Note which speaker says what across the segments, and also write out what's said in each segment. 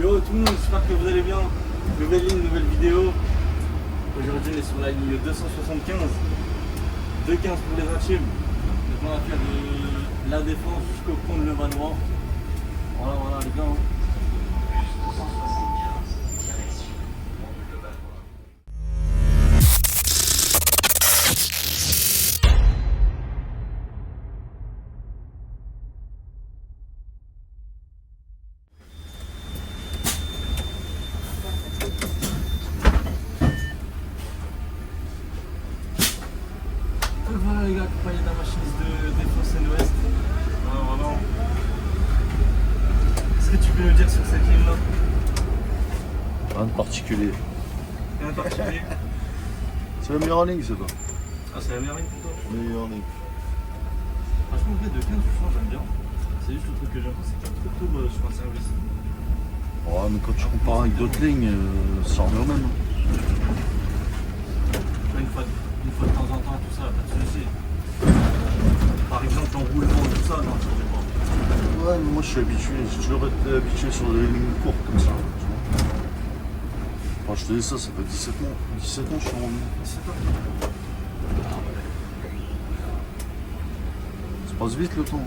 Speaker 1: Yo tout le monde, j'espère que vous allez bien. Nouvelle ligne, nouvelle vidéo. Aujourd'hui on est sur la ligne 275. 2,15 pour les intimes. Donc on va faire de la défense jusqu'au pont de Levallois. Voilà les gars. Voilà les gars, accompagné d'un machiniste de défense N-Ouest. Voilà. Qu'est-ce que tu peux nous dire sur cette ligne là?
Speaker 2: Rien de particulier.
Speaker 1: Rien de particulier.
Speaker 2: C'est la meilleure ligne, c'est pas.
Speaker 1: Ah, c'est la meilleure ligne pour toi?
Speaker 2: Meilleure ligne.
Speaker 1: Franchement, en fait, de 15 franchement, j'aime bien. C'est juste le truc que j'aime pas, c'est qu'il y a trop de tours sur un service.
Speaker 2: Ouais, mais quand tu compares avec d'autres lignes, ça revient au même.
Speaker 1: Une fois de temps en temps, tout ça, pas de soucis. Par exemple, l'enroulement, tout ça, non, je ne pas.
Speaker 2: Ouais, mais moi je suis habitué, j'ai toujours été habitué sur des lignes courtes comme ça. Tu vois. Enfin, je te dis ça fait 17 ans. 17 ans je suis en ligne.
Speaker 1: 17 ans.
Speaker 2: Ça passe vite le temps.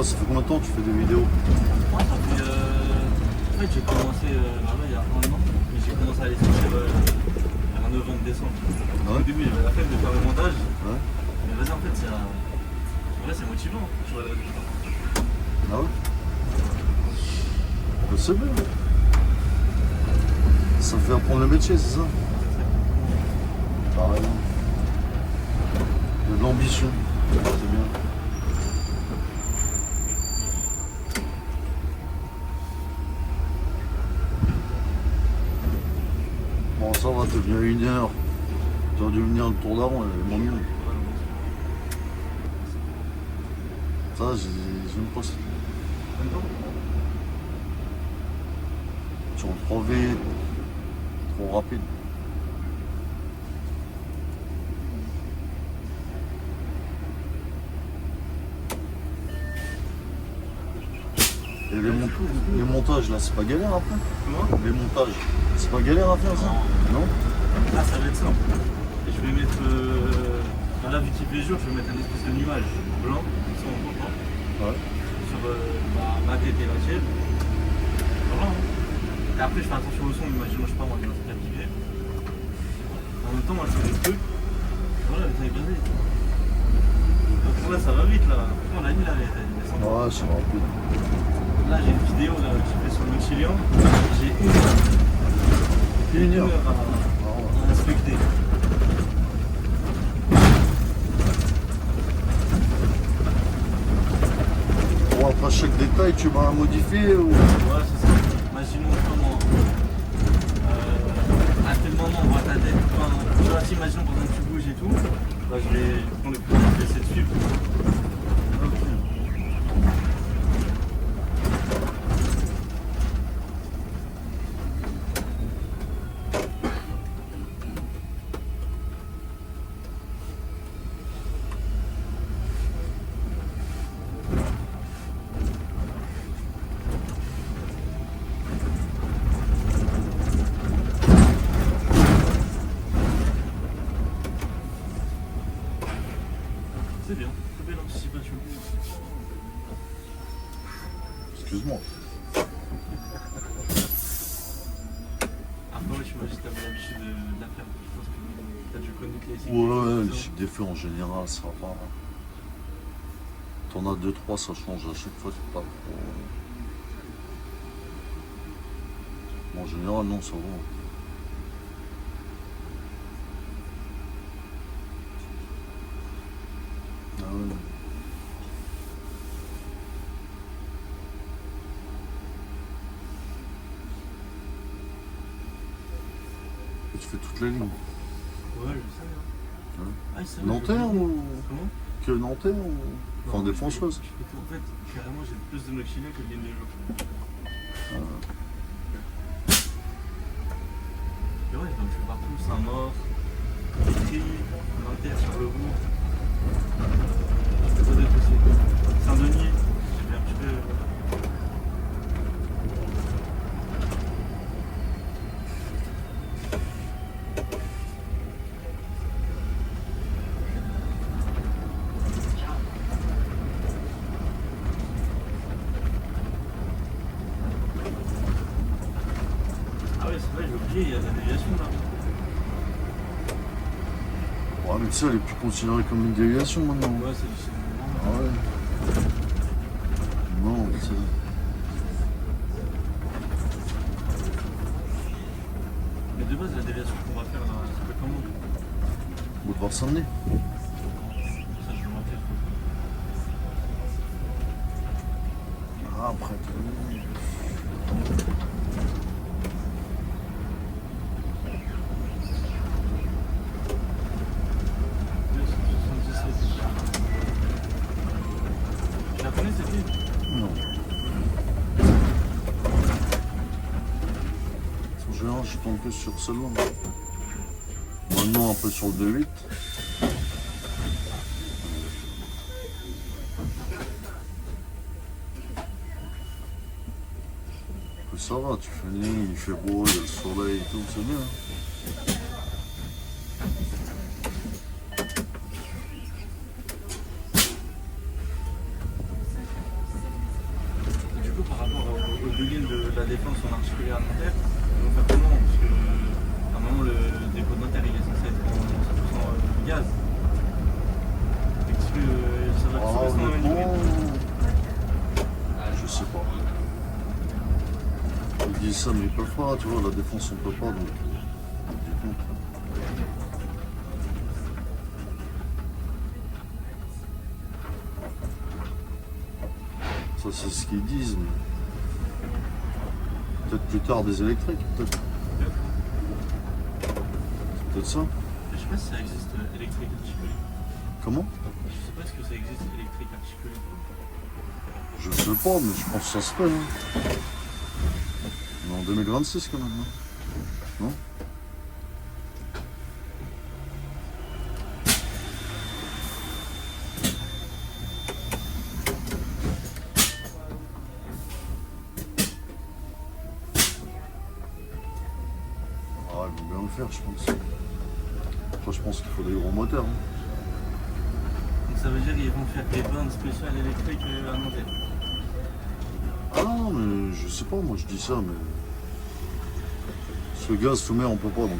Speaker 2: Ça fait combien de temps que tu fais des vidéos?
Speaker 1: Moi, ça fait. En fait, j'ai commencé là-bas il y a un an, mais j'ai commencé à les sortir vers novembre-décembre.
Speaker 2: Ouais.
Speaker 1: Au début, j'avais la flemme de faire le montage.
Speaker 2: Ouais.
Speaker 1: Mais vas-y, en fait, c'est motivant. Tu vois le résultat.
Speaker 2: Ah ouais? Bah, c'est bien. Ça te fait apprendre le métier, c'est ça? T'as raison. Il y a de l'ambition. C'est bien. Bon, ça va, t'es bien 1 heure. Tu aurais dû venir le tour d'avant, elle est moins mieux. Ça, j'aime pas ça. Tu rentres trop vite, trop rapide. Et les montages là, c'est pas galère après?
Speaker 1: Comment?
Speaker 2: Les montages, c'est pas galère à faire ça? Non?
Speaker 1: Ah, ça va être simple. Et je vais mettre. Là, vu qu'il fait jour, je vais mettre un espèce de nuage blanc, comme ça on voit pas.
Speaker 2: Ouais.
Speaker 1: Sur ma tête et la tienne. Voilà. Et après, je fais attention au son, imaginons, je sais pas moi, il y a un truc à piquer. En même temps, moi, je fais des trucs. Voilà, le temps est basé. Donc là, ça va vite là. Franchement, la nuit là, elle est sympa.
Speaker 2: Ouais, c'est rapide.
Speaker 1: Là, j'ai une vidéo là, que j'ai fait sur le Chilian. J'ai 1 heure.
Speaker 2: Une heure.
Speaker 1: À inspecter.
Speaker 2: Bon, après chaque détail, tu vas modifier ou...
Speaker 1: Ouais, c'est ça. Imaginons comment. À tel moment, on voit ta tête. Enfin, tu vois, imaginons pendant que tu bouges et tout. Bah, je vais prendre le plus vite, je vais essayer de suivre. C'est bien, très belle anticipation.
Speaker 2: Excuse-moi.
Speaker 1: Après, ouais, tu m'as juste l'habitude de la faire. Je pense que tu as dû connaître les cycles.
Speaker 2: Ouais, les cycles d'effet en général, ça va pas. T'en as 2-3, ça change à chaque fois, c'est pas trop. En général, non, ça va. Ah ouais. Et tu fais toute la ligne.
Speaker 1: Ouais, je sais. Hein.
Speaker 2: Hein.
Speaker 1: Ah, c'est vrai,
Speaker 2: Nanterre ou.
Speaker 1: Comment?
Speaker 2: Que Nanterre ou. Enfin,
Speaker 1: Non,
Speaker 2: défenseuse.
Speaker 1: En fait, carrément, j'ai plus de mochilés que de lignes de jour. Saint-Maur, Vitry, Nanterre, Charlebourg. Quoi d'autre aussi? Saint-Denis, j'ai fait un petit peu. Ah ouais, c'est vrai, j'ai oublié, il y a de la déviation là.
Speaker 2: Ouais, mais tu sais, elle est plus considérée comme une déviation maintenant.
Speaker 1: Ouais, c'est
Speaker 2: Ah ouais. Non, mais c'est...
Speaker 1: Mais de base, la déviation qu'on va faire là, ça s'appelle comment?
Speaker 2: Boulevard Saint-Denis.
Speaker 1: Ça, je me rappelle.
Speaker 2: Ah, après,
Speaker 1: Tu la connais cette ville?
Speaker 2: non. En général, je tombe que sur celle-là. Maintenant, un peu sur le 2-8. Ça va, tu fais une ligne, il fait beau, il y a le soleil et tout, c'est bien.
Speaker 1: Du coup, par rapport au building de la défense en articulé à Nanterre, on va faire comment? Parce que normalement, le dépôt de Nanterre il est censé être en 100% gaz. Est-ce que ça va
Speaker 2: Ah,
Speaker 1: rester dans la même
Speaker 2: honnêtement,
Speaker 1: limite?
Speaker 2: je sais pas. Ils disent ça, mais ils peuvent pas, tu vois, la défense on peut pas, donc. Du coup. Ça, c'est ce qu'ils disent, mais. Peut-être plus tard des électriques, peut-être. C'est peut-être ça.
Speaker 1: Je sais pas si ça existe électrique articulé.
Speaker 2: Comment?
Speaker 1: Je sais pas si ça existe électrique articulé.
Speaker 2: Je sais pas, mais je pense que ça se fait. Hein. On est en 2026 quand même, hein. Non? Ah, ils vont bien le faire, je pense. Après, je pense qu'il faut des gros moteurs. Hein.
Speaker 1: Donc ça veut dire qu'ils vont faire des bornes spéciales électriques à Nanterre.
Speaker 2: Ah non, mais je sais pas, moi je dis ça, mais. Ce gaz tout mer on peut pas, donc.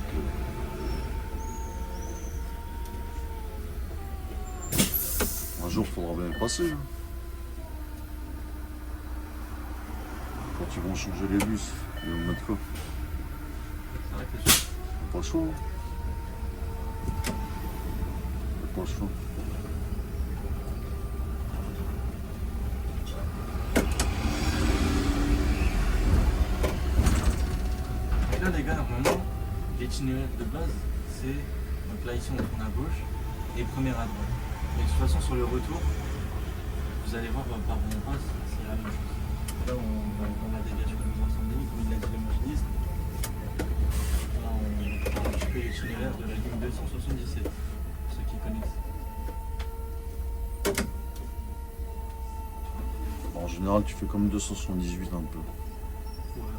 Speaker 2: Un jour, il faudra bien y passer. Hein. Quand ils vont changer les bus, ils vont mettre quoi?
Speaker 1: C'est vrai que je...
Speaker 2: Pas le choix. Hein. Pas le choix.
Speaker 1: Là, les gars, normalement, l'itinéraire de base, c'est. Donc là, ici, on tourne à gauche et première à droite. Mais de toute façon, sur le retour, vous allez voir par où on passe, c'est la même chose. Là, on va dans la déviation de Boulevard Saint-Denis, comme il l'a dit le machiniste. Là, on prend un petit peu l'itinéraire de la ligne 277, pour ceux qui connaissent.
Speaker 2: En général, tu fais comme 278 un peu.
Speaker 1: Ouais.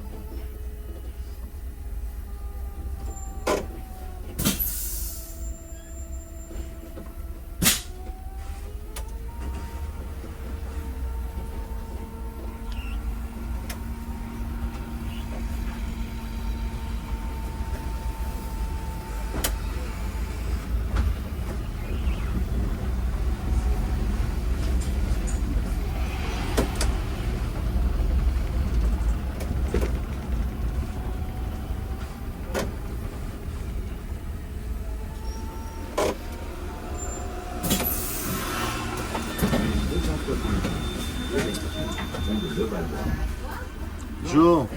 Speaker 2: Bonjour,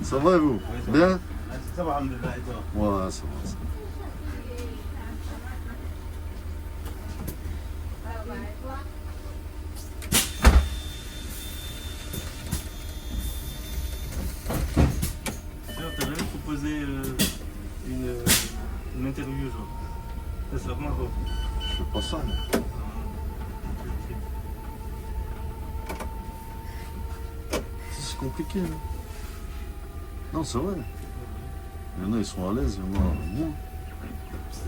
Speaker 2: ça va et vous? Bien?
Speaker 1: Ça va, alhamdoulilah, et toi?
Speaker 2: Ouais, ça va. Ça va.
Speaker 1: D'ailleurs, t'as jamais proposé une comment toi?
Speaker 2: Je fais pas ça, moi. C'est compliqué. Hein. Non, c'est vrai. Il y en a, ils sont à l'aise, il y en a moins.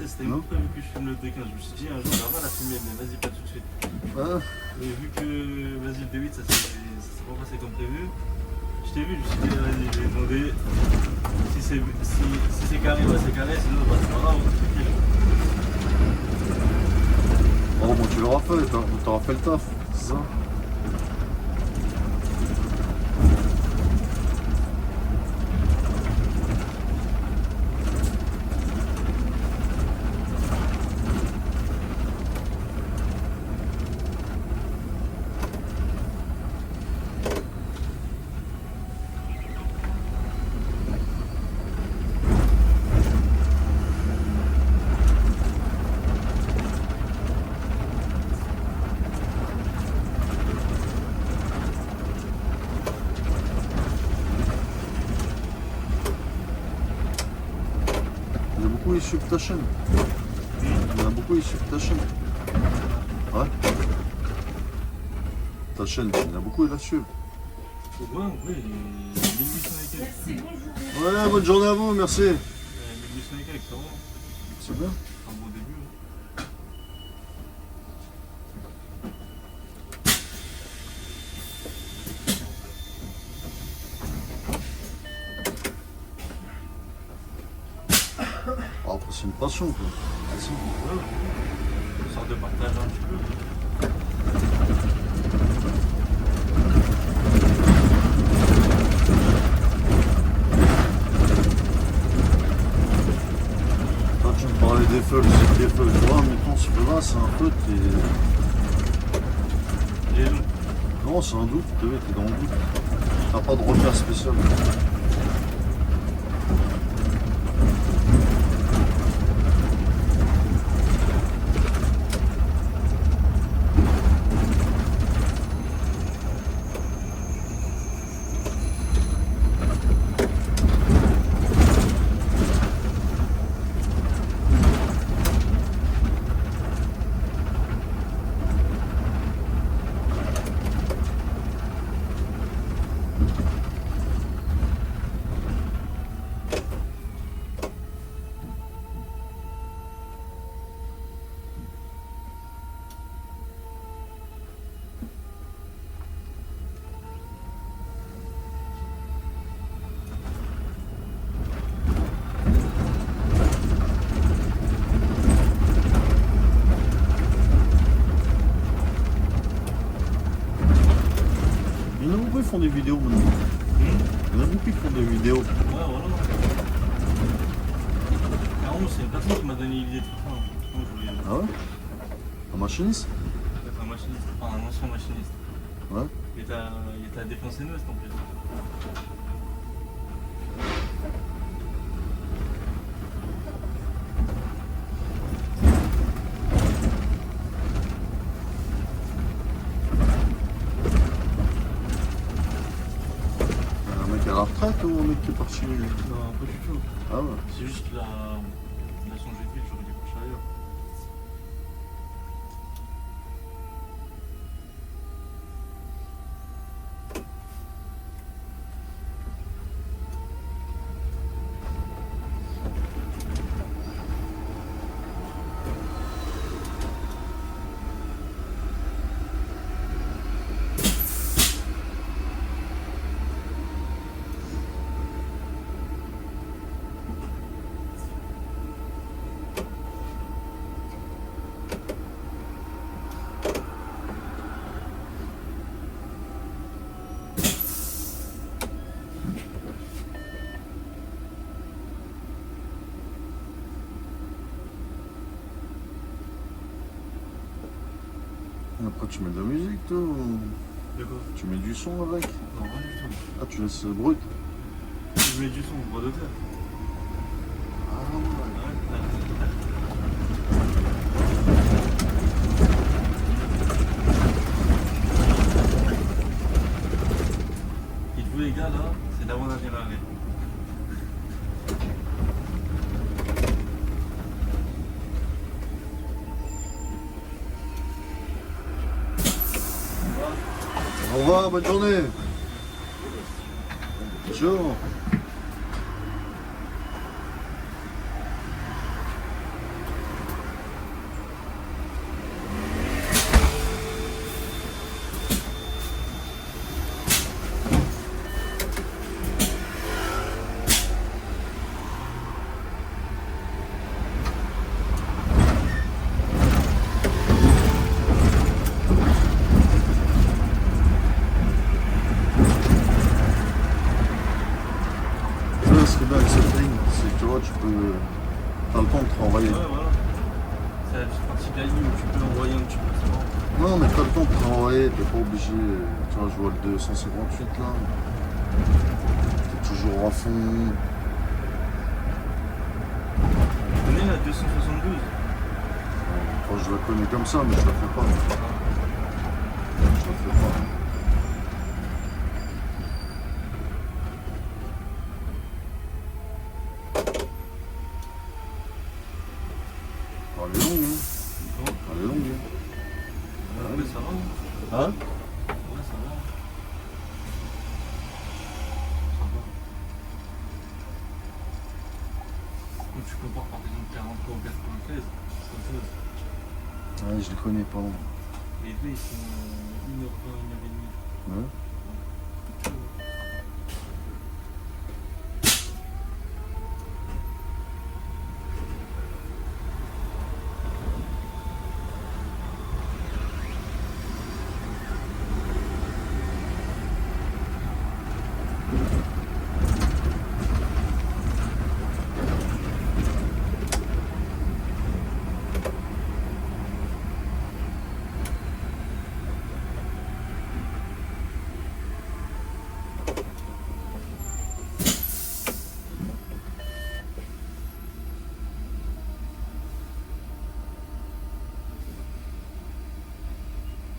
Speaker 1: C'était
Speaker 2: Non.
Speaker 1: même pas vu que je filme le D15. Je me suis dit un jour, on va la filmer, mais vas-y, pas tout de suite.
Speaker 2: Ah,
Speaker 1: Et vu que, vas-y, le D8, ça s'est pas passé comme prévu, je t'ai vu, je me suis dit, vas-y, je vais demander. Si c'est carré, bah c'est carré, sinon, bah c'est pas grave, tranquille.
Speaker 2: oh, bon, tu l'auras fait, t'auras fait le taf, c'est ça? Il y en a beaucoup issus de ta chaîne. Il y en a beaucoup issus de ta chaîne. Ouais. Ta chaîne, il y en a beaucoup là-dessus.
Speaker 1: Ouais, oui, 1800 et quelques.
Speaker 3: Merci, bonjour.
Speaker 2: Ouais, bonne journée à vous, merci.
Speaker 1: 1800 et quelques, ça va.
Speaker 2: C'est bien.
Speaker 1: Un bon début. Hein.
Speaker 2: Oh, après, c'est une passion, quoi. Vas-y.
Speaker 1: Ouais, une sorte de partage un petit peu.
Speaker 2: Quand tu me parlais des feux, c'est des feux. Tu vois, mettons, ce feu-là, c'est un feu qui est...
Speaker 1: Et long.
Speaker 2: Non, c'est un doute, t'es dans le doute. T'as pas de repère spécial. Il y en a beaucoup qui font des vidéos maintenant. Il y en a beaucoup qui font des vidéos.
Speaker 1: Ouais, voilà. Carrément, c'est une personne qui m'a donné l'idée de faire ça. Moi, je voulais
Speaker 2: Ah ouais? Un machiniste?
Speaker 1: être un machiniste, enfin un ancien machiniste.
Speaker 2: Ouais.
Speaker 1: Il était à Défense et Ouest en plus.
Speaker 2: Un mec à la retraite ou un mec qui est parti?
Speaker 1: Non, pas du tout.
Speaker 2: Ah ouais.
Speaker 1: C'est juste la changé de ville, j'aurais dû coucher ailleurs.
Speaker 2: Et après tu mets de la musique toi ou...
Speaker 1: De quoi?
Speaker 2: Tu mets du son avec?
Speaker 1: Non, rien du tout.
Speaker 2: Ah tu laisses brut?
Speaker 1: Je mets du son, droit d'auteur.
Speaker 2: Ah ouais.
Speaker 1: Et tous les gars là, c'est d'avoir un Ferrari.
Speaker 2: Au revoir, bonne journée. Bonjour. Ce qui est bien avec cette ligne, c'est que tu vois, tu peux. T'as le temps de te renvoyer.
Speaker 1: Ouais, voilà. C'est la petite partie de la ligne où tu peux envoyer un petit peu, c'est bon.
Speaker 2: Non, mais t'as le temps de te renvoyer, t'es pas obligé. Tu vois, je vois le 258 là. T'es toujours à fond.
Speaker 1: Tu connais la 272?
Speaker 2: Enfin, je la connais comme ça, mais je la fais pas. Je la fais pas. Elle est longue, hein.
Speaker 1: Bon,
Speaker 2: Elle est longue,
Speaker 1: ouais, ça va.
Speaker 2: hein. Hein?
Speaker 1: Ouais, ça va. Donc tu compares par exemple 43 ou 93, c'est autre chose.
Speaker 2: Ouais, je les connais pas.
Speaker 1: Les deux ils sont 1h20, 1h30.
Speaker 2: Ouais.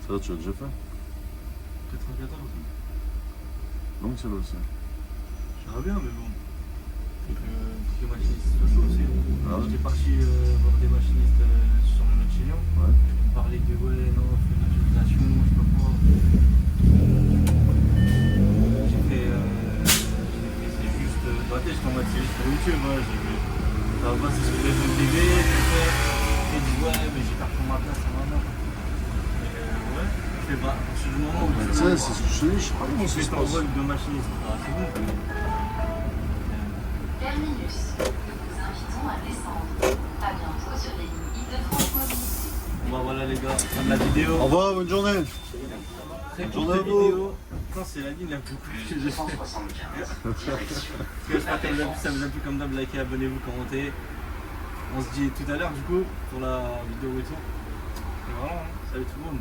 Speaker 2: Ça, tu as déjà fait?
Speaker 1: 94.
Speaker 2: Donc c'est là aussi.
Speaker 1: J'aimerais bien, mais bon. Faut que les machinistes soient chauds aussi.
Speaker 2: Ah ouais.
Speaker 1: J'étais parti voir des machinistes sur le Nord Chilian.
Speaker 2: Ouais.
Speaker 1: Ils me parlaient de ouais, non, on fait de l'automatisation, je sais pas quoi. C'est juste. Dans la tête, j'étais en mode, c'est juste pour YouTube. Ouais, ça va pas, c'est ce que j'ai fait au TV, j'ai fait. Ils disent ouais, mais j'ai perdu ma place, ça va pas. Ouais, je sais pas. À partir du moment où
Speaker 2: Tu sais, c'est ce que je te dis, je sais pas comment ça
Speaker 1: tu
Speaker 2: se
Speaker 1: fais ton
Speaker 2: passe.
Speaker 1: vol de machiniste, c'est bon.
Speaker 3: Terminus. Nous vous invitons à descendre. À bientôt sur les lignes Île-de-France Mobilité.
Speaker 1: Bon voilà les gars, fin de la vidéo.
Speaker 2: Au revoir, bonne journée.
Speaker 1: Très
Speaker 2: Bonne
Speaker 1: courte
Speaker 2: journée à vous.
Speaker 1: vidéo. Putain, c'est la ligne la plus cool que j'ai fait.
Speaker 3: 175, direction.
Speaker 1: J'espère que ça vous a plu comme d'hab, likez, abonnez-vous, commentez. On se dit tout à l'heure du coup pour la vidéo retour. Et voilà, hein. Salut tout le monde.